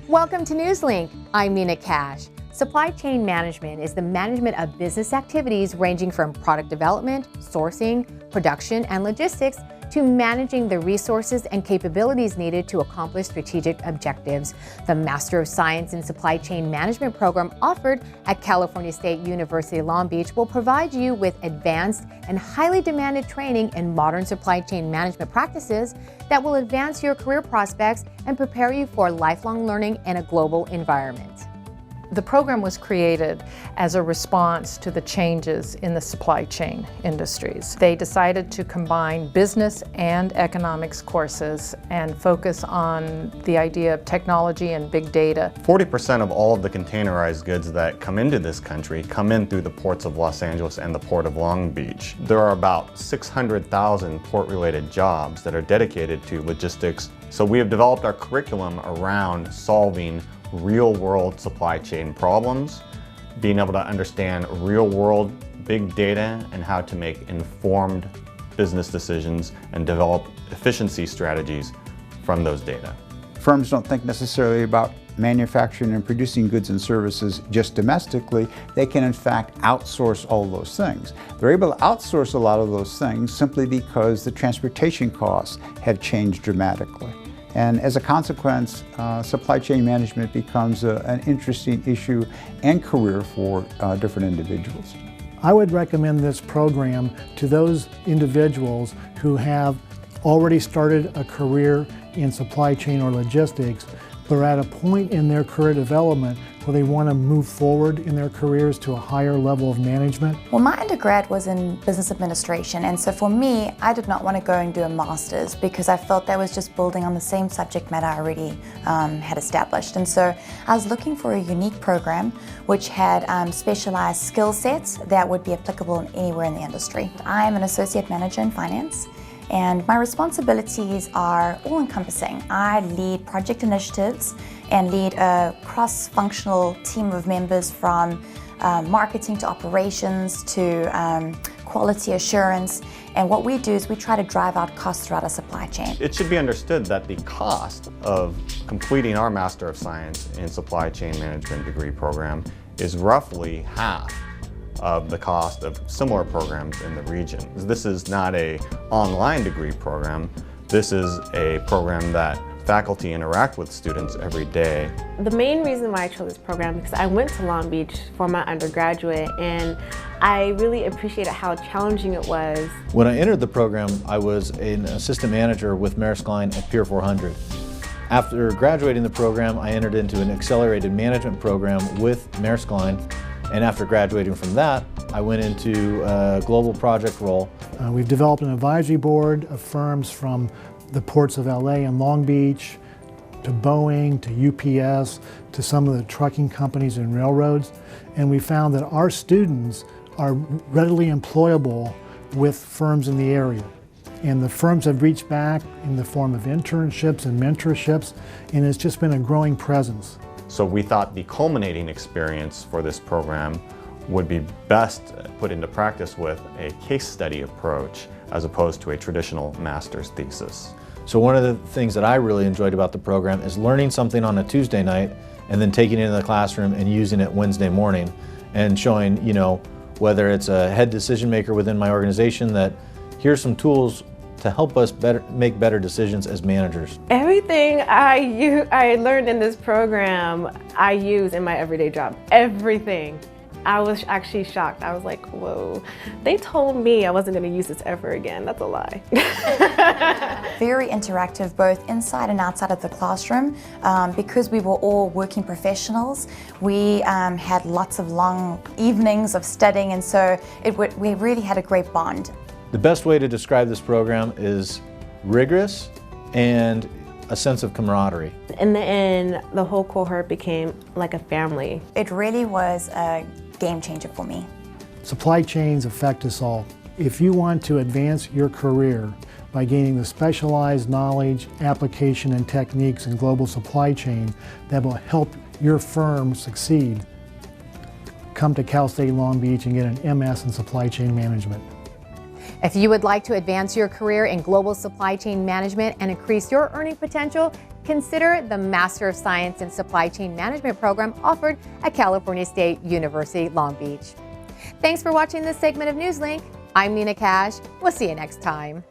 Welcome to NewsLink. I'm Nina Cash. Supply chain management is the management of business activities ranging from product development, sourcing, production, and logistics to managing the resources and capabilities needed to accomplish strategic objectives. The Master of Science in Supply Chain Management program offered at California State University Long Beach will provide you with advanced and highly demanded training in modern supply chain management practices that will advance your career prospects and prepare you for lifelong learning in a global environment. The program was created as a response to the changes in the supply chain industries. They decided to combine business and economics courses and focus on the idea of technology and big data. 40% of all of the containerized goods that come into this country come in through the ports of Los Angeles and the Port of Long Beach. There are about 600,000 port-related jobs that are dedicated to logistics. So we have developed our curriculum around solving real-world supply chain problems, being able to understand real-world big data and how to make informed business decisions and develop efficiency strategies from those data. Firms don't think necessarily about manufacturing and producing goods and services just domestically. They can in fact outsource all those things. They're able to outsource a lot of those things simply because the transportation costs have changed dramatically. And as a consequence, supply chain management becomes an interesting issue and career for different individuals. I would recommend this program to those individuals who have already started a career in supply chain or logistics, but are at a point in their career development where they want to move forward in their careers to a higher level of management. Well, my undergrad was in business administration, and so for me, I did not want to go and do a master's because I felt that was just building on the same subject matter I already had established. And so I was looking for a unique program which had specialized skill sets that would be applicable anywhere in the industry. I am an associate manager in finance, and my responsibilities are all-encompassing. I lead project initiatives and lead a cross-functional team of members from marketing to operations to quality assurance. And what we do is we try to drive out costs throughout a supply chain. It should be understood that the cost of completing our Master of Science in Supply Chain Management degree program is roughly half of the cost of similar programs in the region. This is not an online degree program. This is a program that faculty interact with students every day. The main reason why I chose this program is because I went to Long Beach for my undergraduate and I really appreciated how challenging it was. When I entered the program, I was an assistant manager with Maersk Line at Pier 400. After graduating the program, I entered into an accelerated management program with Maersk Line. And after graduating from that, I went into a global project role. We've developed an advisory board of firms from the ports of LA and Long Beach, to Boeing, to UPS, to some of the trucking companies and railroads. And we found that our students are readily employable with firms in the area. And the firms have reached back in the form of internships and mentorships, and it's just been a growing presence. So we thought the culminating experience for this program would be best put into practice with a case study approach as opposed to a traditional master's thesis. So one of the things that I really enjoyed about the program is learning something on a Tuesday night and then taking it into the classroom and using it Wednesday morning and showing, whether it's a head decision maker within my organization that here's some tools to help us make better decisions as managers. Everything I learned in this program, I use in my everyday job. Everything. I was actually shocked. I was like, whoa. They told me I wasn't going to use this ever again. That's a lie. Very interactive, both inside and outside of the classroom. Because we were all working professionals, we had lots of long evenings of studying, and so we really had a great bond. The best way to describe this program is rigorous and a sense of camaraderie. In the end, the whole cohort became like a family. It really was a game changer for me. Supply chains affect us all. If you want to advance your career by gaining the specialized knowledge, application, and techniques in global supply chain that will help your firm succeed, come to Cal State Long Beach and get an MS in Supply Chain Management. If you would like to advance your career in global supply chain management and increase your earning potential, consider the Master of Science in Supply Chain Management program offered at California State University, Long Beach. Thanks for watching this segment of NewsLink. I'm Nina Cash. We'll see you next time.